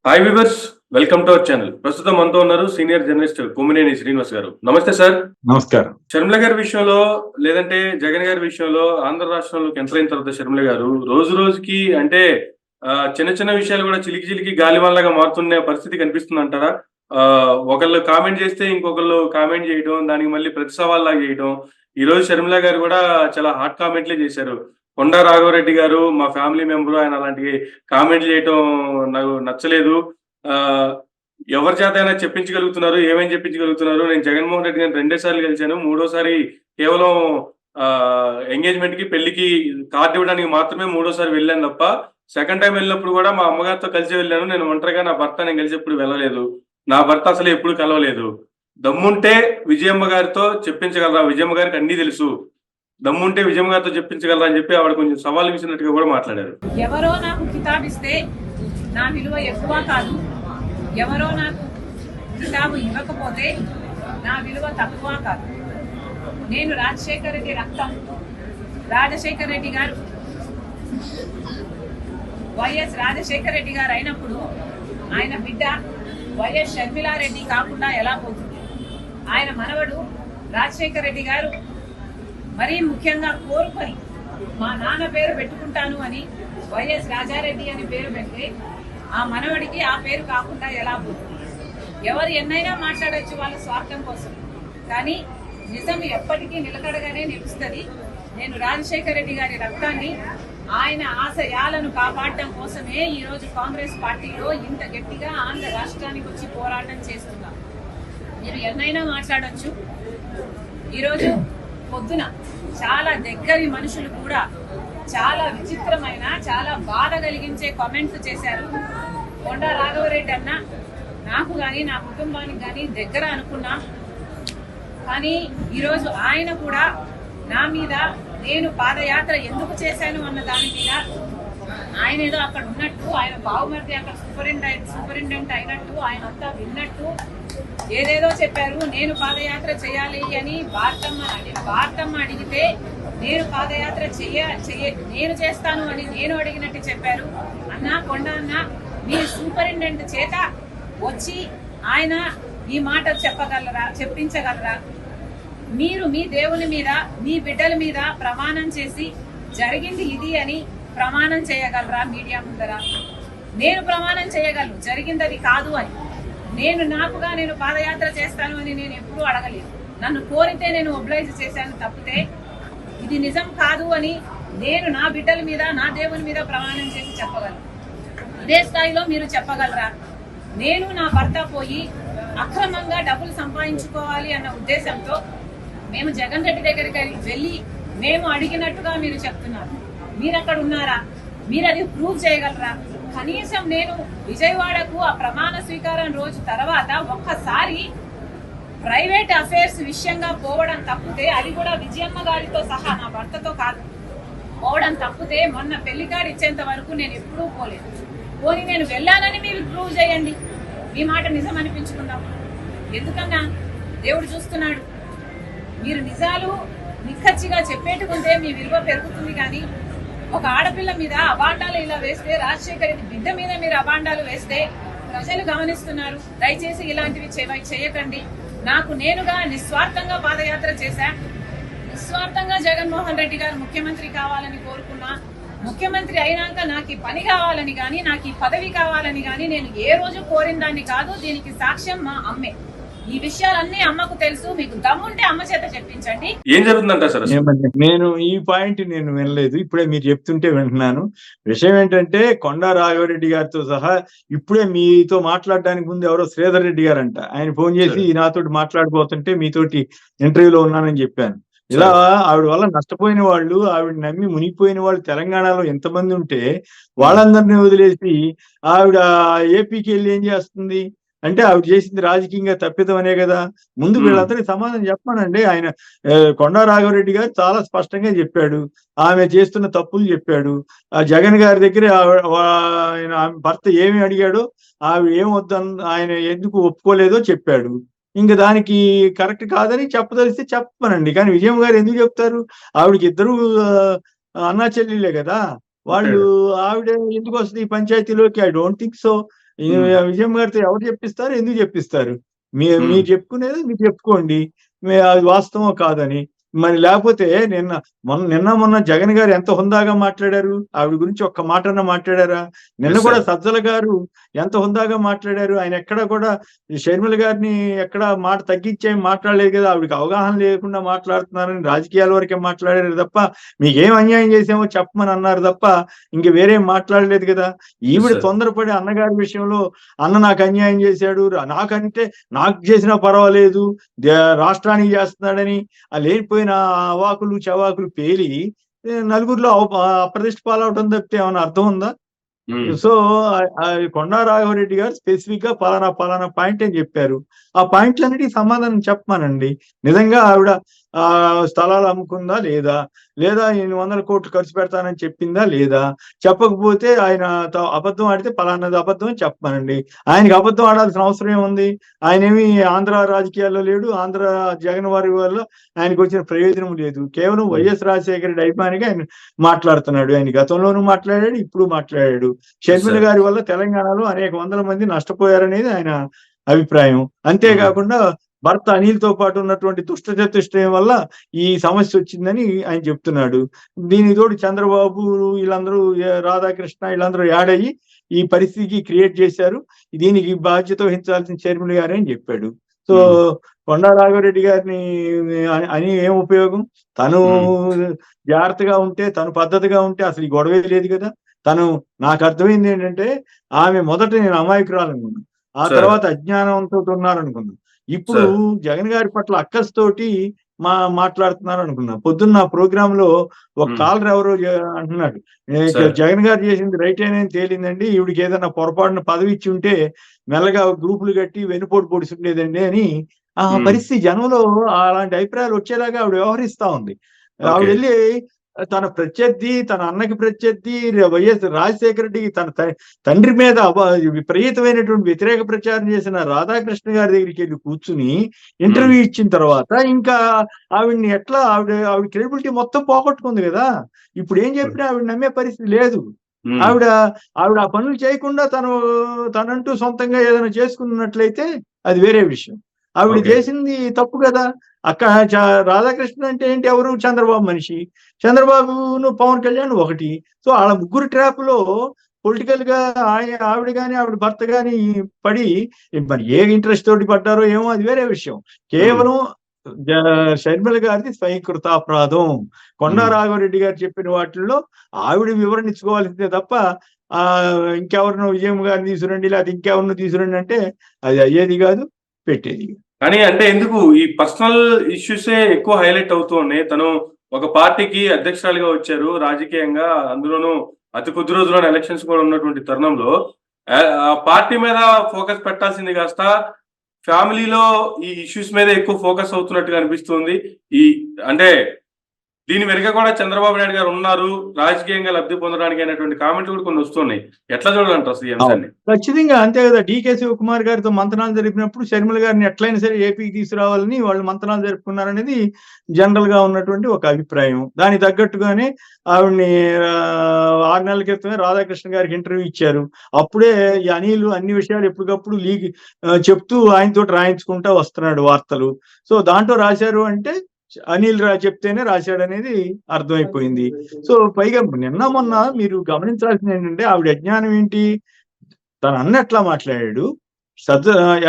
Hi viewers, welcome to our channel. ప్రస్తుతం మనతో ఉన్నారు సీనియర్ జర్నలిస్ట్ కొమ్మినేని శ్రీనివాస్ గారు. నమస్తే సార్. నమస్కారం. షర్మిల గారి విషయంలో లేదంటే జగన్ గారి విషయంలో ఆంధ్ర రాష్ట్రంలోకి ఎంటర్ అయిన తర్వాత షర్మిల గారు రోజు రోజుకి అంటే చిన్న చిన్న విషయాలు కూడా చిలికి చిలికి గాలివానలాగా మారుతున్న పరిస్థితి కనిపిస్తుందంటారా? ఒకళ్ళు కామెంట్ చేస్తే ఇంకొకళ్ళు కామెంట్ చేయడం, దానికి మళ్ళీ ప్రతి సవాల్లాగా చేయడం. ఈ రోజు షర్మిల గారు కూడా చాలా హాట్ కామెంట్లే చేశారు. కొండా రాఘవరెడ్డి గారు మా ఫ్యామిలీ మెంబరు, ఆయన అలాంటి కామెంట్లు చేయటం నాకు నచ్చలేదు. ఎవరి చేతైనా చెప్పించగలుగుతున్నారు, ఏమేమి చెప్పించగలుగుతున్నారు? నేను జగన్మోహన్ రెడ్డి గారిని 2 సార్లు కలిసాను. మూడోసారి కేవలం ఎంగేజ్‌మెంట్ కి, పెళ్లికి కార్డ్ ఇవ్వడానికి మాత్రమే మూడోసారి వెళ్ళాను తప్ప, సెకండ్ టైమ్ వెళ్ళినప్పుడు కూడా మా అమ్మగారితో కలిసి వెళ్ళాను. నేను ఒంటరిగా నా భర్త నేను కలిసి ఎప్పుడు వెళ్ళలేదు. నా భర్త అసలు ఎప్పుడు కలవలేదు. దమ్ముంటే విజయమ్మ గారితో చెప్పించగలరా? విజయమ్మ గారికి అన్నీ తెలుసు. దమ్ముంటే విజయమ్మ గారితో చెప్పించగలరా అని చెప్పి ఆవిడ కొంచెం సవాల్ విసిరినట్టుగా కూడా మాట్లాడారు. ఎవరో నాకు కితాబిస్తే నా విలువ ఎక్కువ కాదు, ఎవరో నాకు కితాబు ఇవ్వకపోతే నా విలువ తక్కువ కాదు. నేను రాజశేఖర రెడ్డి రక్తం. రాజశేఖర రెడ్డి గారు వైఎస్ రాజశేఖర రెడ్డి గారు అయినప్పుడు ఆయన బిడ్డ వైఎస్ షర్మిలారెడ్డి కాకుండా ఎలా పోతుంది? ఆయన మనవడు రాజశేఖర రెడ్డి గారు మరీ ముఖ్యంగా కోరుకొని మా నాన్న పేరు పెట్టుకుంటాను అని వైఎస్ రాజారెడ్డి అని పేరు పెడితే ఆ మనవడికి ఆ పేరు కాకుండా ఎలా పోతుంది? ఎవరు ఎన్నైనా మాట్లాడచ్చు వాళ్ళ స్వార్థం కోసం, కానీ నిజం ఎప్పటికీ నిలకడగానే నిలుస్తుంది. నేను రాజశేఖర రెడ్డి గారి రక్తాన్ని, ఆయన ఆశయాలను కాపాడటం కోసమే ఈరోజు కాంగ్రెస్ పార్టీలో ఇంత గట్టిగా ఆంధ్ర రాష్ట్రానికి వచ్చి పోరాటం చేస్తున్నాం. మీరు ఎన్నైనా మాట్లాడచ్చు. ఈరోజు పొద్దున చాలా దగ్గరి మనుషులు కూడా చాలా విచిత్రమైన, చాలా బాధ కలిగించే కామెంట్స్ చేశారు. కొండా రాఘవరెడ్డి అన్న నాకు కానీ నా కుటుంబానికి కానీ దగ్గర అనుకున్నా, కానీ ఈరోజు ఆయన కూడా నా మీద నేను పాదయాత్ర ఎందుకు చేశాను అన్న దాని మీద ఆయన ఏదో అక్కడ ఉన్నట్టు, ఆయన బావుమర్ది అక్కడ సూపరింటెండెంట్ అయినట్టు, ఆయన అంతా విన్నట్టు ఏదేదో చెప్పారు. నేను పాదయాత్ర చేయాలి అని భారతమ్మ అడిగితే నేను పాదయాత్ర నేను చేస్తాను అని నేను అడిగినట్టు చెప్పారు. అన్న కొండ అన్న, మీ సూపరింటెండెంట్ చేత వచ్చి ఆయన ఈ మాట చెప్పించగలరా? మీరు మీ దేవుని మీద, మీ బిడ్డల మీద ప్రమాణం చేసి జరిగింది ఇది అని ప్రమాణం చేయగలరా మీడియా ముందర? నేను ప్రమాణం చేయగలను జరిగింది అది కాదు అని. నేను పాదయాత్ర చేస్తాను అని నేను ఎప్పుడూ అడగలేదు. నన్ను కోరితే నేను ఒబ్లైజ్ చేశాను తప్పితే ఇది నిజం కాదు అని నేను నా బిడ్డల మీద, నా దేవుని మీద ప్రమాణం చేసి చెప్పగలను. ఇదే స్థాయిలో మీరు చెప్పగలరా? నేను నా భర్త పోయి అక్రమంగా డబ్బులు సంపాదించుకోవాలి అన్న ఉద్దేశంతో మేము జగన్ రెడ్డి దగ్గరికి వెళ్ళి మేము అడిగినట్టుగా మీరు చెప్తున్నారు. మీరు అక్కడ ఉన్నారా? మీరు అది ప్రూవ్ చేయగలరా? కనీసం నేను విజయవాడకు ఆ ప్రమాణ స్వీకారం రోజు తర్వాత ఒక్కసారి ప్రైవేట్ అఫైర్స్ విషయంగా పోవడం తప్పితే, అది కూడా విజయమ్మ గారితో సహా నా భర్తతో కాదు పోవడం తప్పితే, మొన్న పెళ్లి కార్డు ఇచ్చేంత వరకు నేను ఎప్పుడూ పోలేదు. పోనీ నేను వెళ్ళానని మీరు ప్రూవ్ చేయండి, మీ మాట నిజం అనిపించుకుందాం. ఎందుకన్నా దేవుడు చూస్తున్నాడు. మీరు నిజాలు నిక్కచ్చిగా చెప్పేట్టుకుంటే మీ విలువ పెరుగుతుంది. కానీ ఒక ఆడపిల్ల మీద అబాండాలు ఇలా వేస్తే, రాజశేఖర రెడ్డి బిడ్డ మీద మీరు అబాండాలు వేస్తే ప్రజలు గమనిస్తున్నారు. దయచేసి ఇలాంటివి చేయకండి. నేనుగా నిస్వార్థంగా పాదయాత్ర చేశా. నిస్వార్థంగా జగన్మోహన్ రెడ్డి గారు ముఖ్యమంత్రి కావాలని కోరుకున్నా. ముఖ్యమంత్రి అయినాక నాకు ఈ పని కావాలని గాని, నాకు ఈ పదవి కావాలని గాని నేను ఏ రోజు కోరిన దాన్ని కాదు. దీనికి సాక్ష్యం మా అమ్మే. ఈ విషయాలన్నీ అమ్మకు తెలుసు. మీకు దమ్ముంటే అమ్మ చేత చెప్పించండి. ఏం జరుగుతుందంట సార్? నేను ఈ పాయింట్ వినలేదు, ఇప్పుడే మీరు చెప్తుంటే వింటున్నాను. విషయం ఏంటంటే, కొండా రాఘవరెడ్డి గారితో సహా ఇప్పుడే మీతో మాట్లాడడానికి ముందు ఎవరో శ్రీధర్ రెడ్డి గారు అంట, ఆయన ఫోన్ చేసి నాతోటి మాట్లాడిపోతుంటే మీతోటి ఇంటర్వ్యూలో ఉన్నానని చెప్పాను. ఇలా ఆవిడ వల్ల నష్టపోయిన వాళ్ళు, ఆవిడ నమ్మి మునిగిపోయిన వాళ్ళు తెలంగాణలో ఎంతమంది ఉంటే వాళ్ళందరినీ వదిలేసి ఆవిడ ఏపీకి వెళ్ళి ఏం చేస్తుంది అంటే, ఆవిడ చేసింది రాజకీయంగా తప్పిదం అనే కదా. ముందు వీళ్ళందరికీ సమాధానం చెప్పానండి. ఆయన కొండా రాఘవరెడ్డి గారు చాలా స్పష్టంగా చెప్పాడు, ఆమె చేస్తున్న తప్పులు చెప్పాడు. ఆ జగన్ గారి దగ్గర ఆయన భర్త ఏమి అడిగాడో, ఆవిడ ఏం ఆయన ఎందుకు ఒప్పుకోలేదో చెప్పాడు. ఇంకా దానికి కరెక్ట్ కాదని చెప్పదలిస్తే చెప్పమనండి. కానీ విజయమ్మ గారు ఎందుకు చెప్తారు? ఆవిడకి ఇద్దరు అన్నా చెల్లెలే కదా. వాళ్ళు ఆవిడ ఎందుకు వస్తుంది ఈ పంచాయతీలోకి? I don't think so. Vijayam గారితో ఎవరు చెప్పిస్తారు, ఎందుకు చెప్పిస్తారు? ఉమ్, మీరు చెప్పుకునేది మీరు చెప్పుకోండి, అది వాస్తవం కాదని. మరి లేకపోతే నిన్న మొన్న జగన్ గారు ఎంత హుందాగా మాట్లాడారు, ఆవిడ గురించి ఒక్క మాటన్నా మాట్లాడారా? నిన్న ఎస్ కూడా సార్. సజ్జల గారు ఎంత హుందాగా మాట్లాడారు. ఆయన ఎక్కడ కూడా షర్మిల గారిని ఎక్కడ మాట తగ్గించేం మాట్లాడలేదు కదా. ఆవిడకి అవగాహన లేకుండా మాట్లాడుతున్నారని రాజకీయాల వరకే మాట్లాడారు తప్ప మీకేం అన్యాయం చేసామో చెప్పమని అన్నారు తప్ప ఇంక వేరేం మాట్లాడలేదు కదా. ఎస్ ఈవిడ సార్. తొందరపడి అన్నగారి విషయంలో అన్న నాకు అన్యాయం చేశాడు, నాకంటే నాకు చేసినా పర్వాలేదు, రాష్ట్రానికి చేస్తున్నాడని ఆ లేనిపోయిన అవాకులు చవాకులు పేలి నలుగురిలో అప్రదిష్ట పాలవటం తప్పితే ఏమైనా అర్థం ఉందా? ఉమ్, సో కొండా రాఘవరెడ్డి గారు స్పెసిఫిక్ గా పలానా పాయింట్ అని చెప్పారు. ఆ పాయింట్లన్నిటికీ సమాధానం చెప్పమానండి. నిజంగా ఆవిడ స్థలాలు అమ్ముకుందా లేదా, లేదా 800 కోట్లు ఖర్చు పెడతానని చెప్పిందా లేదా, చెప్పకపోతే ఆయన అబద్ధం ఆడితే పలానాది అబద్ధం అని చెప్పమానండి. ఆయనకి అబద్ధం ఆడాల్సిన అవసరం ఏముంది? ఆయనేమి ఆంధ్ర రాజకీయాల్లో లేడు, ఆంధ్ర జగన్ వారి వల్ల ఆయనకు వచ్చిన ప్రయోజనం లేదు. కేవలం వైఎస్ రాజశేఖర రెడ్డి అభిమానిగా ఆయన మాట్లాడుతున్నాడు. ఆయన గతంలోనూ మాట్లాడాడు, ఇప్పుడు మాట్లాడాడు. S Sharmila sir. గారి వల్ల తెలంగాణలో అనేక వందల మంది నష్టపోయారనేది ఆయన అభిప్రాయం. ఉమ్, అంతేకాకుండా భర్త అనిల్‌తో పాటు ఉన్నటువంటి దుష్ట చతుష్టయం వల్ల ఈ సమస్య వచ్చిందని ఆయన చెప్తున్నాడు. దీనికి తోడు చంద్రబాబు వీళ్ళందరూ రాధాకృష్ణ వీళ్ళందరూ యాడ్ అయ్యి ఈ పరిస్థితికి క్రియేట్ చేశారు. దీనికి బాధ్యత వహించాల్సిన షర్మిల గారే అని చెప్పాడు. సో ఉమ్, కొండా రాఘవరెడ్డి గారిని అని ఏం ఉపయోగం? తను ఉమ్, జాగ్రత్తగా ఉంటే, తను పద్ధతిగా ఉంటే అసలు ఈ గొడవే లేదు కదా. నాకు అర్థమైంది ఏంటంటే ఆమె మొదట నేను అమాయకురాలనుకున్నా, ఆ సార్. తర్వాత అజ్ఞానంతో ఉన్నారనుకున్నా. ఇప్పుడు సార్. జగన్ గారి పట్ల అక్కస్తోటి మాట్లాడుతున్నారు అనుకున్నా. పొద్దున్న ప్రోగ్రామ్ లో ఒక ఉమ్, కాలర్ ఎవరో అంటున్నాడు, సార్. జగన్ గారు చేసింది రైట్ అని తేలిందండి, ఈవిడికి ఏదైనా పొరపాటున పదవి ఇచ్చి ఉంటే మెల్లగా గ్రూపులు కట్టి వెనుపోటు పొడిచి ఉండేదండి అని. ఆ ఉమ్, పరిస్థితి జనంలో అలాంటి అభిప్రాయాలు వచ్చేలాగా ఆవిడ వ్యవహరిస్తా ఉంది. ఆవిడ ఓకే. వెళ్ళి తన ప్రత్యర్థి, తన అన్నకి ప్రత్యర్థి వైఎస్ రాజశేఖర రెడ్డికి తన తండ్రి మీద విపరీతమైనటువంటి వ్యతిరేక ప్రచారం చేసిన రాధాకృష్ణ గారి దగ్గరికి వెళ్ళి కూర్చుని ఇంటర్వ్యూ ఇచ్చిన తర్వాత ఇంకా ఆవిడ్ని ఆవిడ క్రెడిబిలిటీ మొత్తం పోగొట్టుకుంది కదా. ఇప్పుడు ఏం చెప్పినా ఆవిడ నమ్మే పరిస్థితి లేదు. ఉమ్, ఆవిడ ఆవిడ ఆ పనులు చేయకుండా తనంటూ సొంతంగా ఏదైనా చేసుకున్నట్లయితే అది వేరే విషయం. ఆవిడ ఓకే. చేసింది తప్పు కదా. రాధాకృష్ణ అంటే ఏంటి? ఎవరు? చంద్రబాబు మనిషి. చంద్రబాబును పవన్ కళ్యాణ్ ఒకటి. సో వాళ్ళ ముగ్గురు ట్రాప్ లో పొలిటికల్ గా ఆవిడ గాని ఆవిడ భర్త గాని పడి మరి ఏ ఇంట్రెస్ట్ తోటి పడ్డారో ఏమో అది వేరే విషయం. ఉమ్, కేవలం షర్మిల గారిది స్వయంకృతాపరాధం. కొండా ఉమ్, రాఘవరెడ్డి గారు చెప్పిన వాటిల్లో ఆవిడ వివరణ ఇచ్చుకోవాల్సిందే తప్ప ఇంకెవరినో విజయం గారిని తీసుకురండి లేకపోతే ఇంకెవరినో తీసుకురండి అంటే అది అయ్యేది కాదు, పెట్టేది కాదు. కానీ అంటే ఎందుకు ఈ పర్సనల్ ఇష్యూసే ఎక్కువ హైలైట్ అవుతూ ఉన్నాయి. తను ఒక పార్టీకి అధ్యక్షురాలిగా వచ్చారు రాజకీయంగా, అందులోనూ అతి కొద్ది రోజుల్లోనే ఎలక్షన్స్ కూడా ఉన్నటువంటి తరుణంలో ఆ పార్టీ మీద ఫోకస్ పెట్టాల్సింది కాస్త ఫ్యామిలీలో ఈ ఇష్యూస్ మీద ఎక్కువ ఫోకస్ అవుతున్నట్టుగా అనిపిస్తుంది. ఈ అంటే దీని వెనుక కూడా చంద్రబాబు నాయుడు గారు ఉన్నారు రాజకీయంగా లబ్ధి పొందడానికి అనేటువంటి కామెంట్లు కూడా కొన్ని వస్తున్నాయి. ఎట్లా చూడాలంటారు అసలు ఈ అంశాన్ని? ఖచ్చితంగా అంతే కదా. డీకే శివకుమార్ గారితో మంతనాలు జరిపినప్పుడు షర్మిల గారిని ఎట్లయినా సరే ఏపీకి తీసుకురావాలని వాళ్ళు మంతనాలు జరుపుకున్నారనేది జనరల్ గా ఉన్నటువంటి ఒక అభిప్రాయం. దానికి తగ్గట్టుగానే ఆవిడ్ని 6 నెలల క్రితమే రాధాకృష్ణ గారికి ఇంటర్వ్యూ ఇచ్చారు. అప్పుడే ఈ అనిల్ అన్ని విషయాలు ఎప్పటికప్పుడు చెప్తూ ఆయనతో రాయించుకుంటా వస్తున్నాడు వార్తలు. సో దాంట్లో రాశారు అంటే అనిల్ చెప్తేనే రాశాడనేది అర్థమైపోయింది. సో పైగా నిన్న మొన్న మీరు గమనించాల్సింది ఏంటంటే ఆవిడ అజ్ఞానం ఏంటి? తన అన్న ఎట్లా మాట్లాడాడు,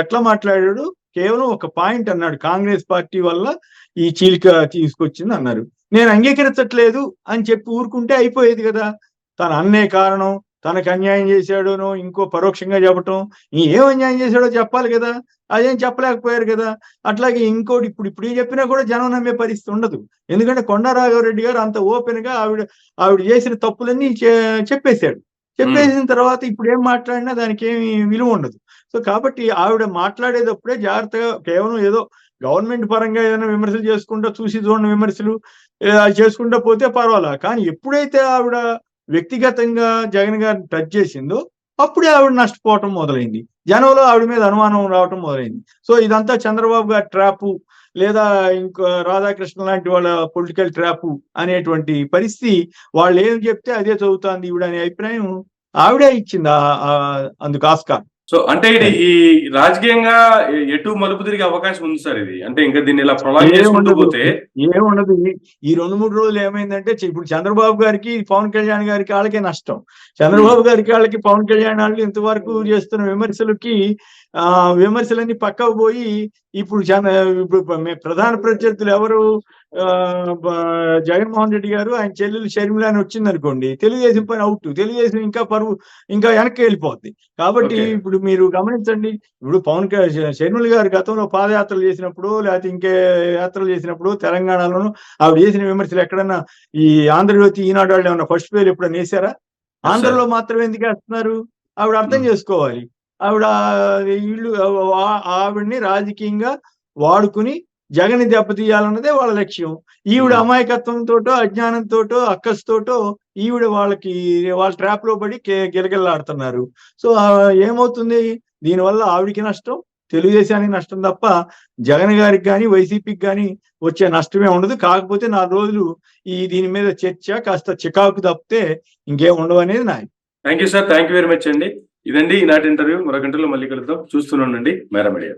ఎట్లా మాట్లాడాడు? కేవలం ఒక పాయింట్ అన్నాడు, కాంగ్రెస్ పార్టీ వల్ల ఈ చీలిక తీసుకొచ్చింది అన్నారు. నేను అంగీకరించట్లేదు అని చెప్పి ఊరుకుంటే అయిపోయేది కదా. తన అన్నే కారణం, తనకు అన్యాయం చేశాడునో ఇంకో పరోక్షంగా చెప్పటం, ఏం అన్యాయం చేశాడో చెప్పాలి కదా. అదేం చెప్పలేకపోయారు కదా. అట్లాగే ఇంకోటి ఇప్పుడు ఏం చెప్పినా కూడా జనం నమ్మే పరిస్థితి ఉండదు. ఎందుకంటే కొండా రాఘవరెడ్డి గారు అంత ఓపెన్ గా ఆవిడ చేసిన తప్పులన్నీ చెప్పేశాడు. చెప్పేసిన తర్వాత ఇప్పుడు ఏం మాట్లాడినా దానికి ఏమి విలువ ఉండదు. సో కాబట్టి ఆవిడ మాట్లాడేటప్పుడే జాగ్రత్తగా కేవలం ఏదో గవర్నమెంట్ పరంగా ఏదైనా విమర్శలు చేసుకుంటా చూసి చూడని విమర్శలు చేసుకుంటా పోతే పర్వాలా. కానీ ఎప్పుడైతే ఆవిడ వ్యక్తిగతంగా జగన్ గారిని టచ్ చేసిందో అప్పుడే ఆవిడ నష్టపోవటం మొదలైంది. జనంలో ఆవిడ మీద అనుమానం రావటం మొదలైంది. సో ఇదంతా చంద్రబాబు గారి ట్రాపు లేదా ఇంకో రాధాకృష్ణ లాంటి వాళ్ళ పొలిటికల్ ట్రాపు అనేటువంటి పరిస్థితి. వాళ్ళు ఏం చెప్తే అదే చదువుతాంది ఈవిడ అనే అభిప్రాయం ఆవిడే ఇచ్చింది అందుకు ఆస్కారం. సో అంటే ఇది ఈ రాజకీయంగా ఎటు మలుపు తిరిగే అవకాశం ఉంది సార్ ఇది, అంటే ఇంకా దీన్ని ఇలా ప్రొలాంగ్ చేసుకుంటూ ఏముండదు పోతే. ఏముండదు ఈ 2-3 రోజులు ఏమైందంటే ఇప్పుడు చంద్రబాబు గారికి పవన్ కళ్యాణ్ గారికి వాళ్ళకే నష్టం. చంద్రబాబు గారికి వాళ్ళకి పవన్ కళ్యాణ్ వాళ్ళు ఇంతవరకు చేస్తున్న విమర్శలకి విమర్శలన్నీ పక్కకు పోయి ఇప్పుడు ప్రధాన ప్రత్యర్థులు ఎవరు, జగన్మోహన్ రెడ్డి గారు, ఆయన చెల్లెలు షర్మిల అని వచ్చింది అనుకోండి, తెలుగుదేశం పని అవుట్, తెలుగుదేశం ఇంకా పరువు ఇంకా వెనక్కి వెళ్ళిపోద్ది. కాబట్టి ఇప్పుడు మీరు గమనించండి, ఇప్పుడు షర్మిల గారు గతంలో పాదయాత్రలు చేసినప్పుడు లేకపోతే ఇంకే యాత్రలు చేసినప్పుడు తెలంగాణలోను ఆవిడ చేసిన విమర్శలు ఎక్కడన్నా ఈ ఆంధ్రజ్యోతి, ఈనాడు వాళ్ళు ఏమన్నా ఫస్ట్ పేరు ఎప్పుడన్నా వేసారా? ఆంధ్రలో మాత్రమే ఎందుకు వేస్తున్నారు? ఆవిడ అర్థం చేసుకోవాలి. ఆవిడ ఆవిడ్ని రాజకీయంగా వాడుకుని జగన్ దెబ్బతీయాలన్నదే వాళ్ళ లక్ష్యం. ఈవిడ అమాయకత్వంతో, అజ్ఞానంతో, అక్కస్తోటో ఈవిడ వాళ్ళ ట్రాప్ లో పడి గిలగిల్లాడుతున్నారు. సో ఏమవుతుంది దీనివల్ల? ఆవిడికి నష్టం, తెలుగుదేశానికి నష్టం తప్ప జగన్ గారికి కానీ వైసీపీకి కానీ వచ్చే నష్టమే ఉండదు. కాకపోతే 4 రోజులు దీని మీద చర్చ, కాస్త చికాకు తప్పితే ఇంకేం ఉండవు అనేది నా. Thank you sir, thank you very much అండి. ఇదండి ఈనాటి ఇంటర్వ్యూ. మరొక గంటలో మళ్ళీ కలుద్దాం. చూస్తూనే ఉండండి మేరా మీడియా.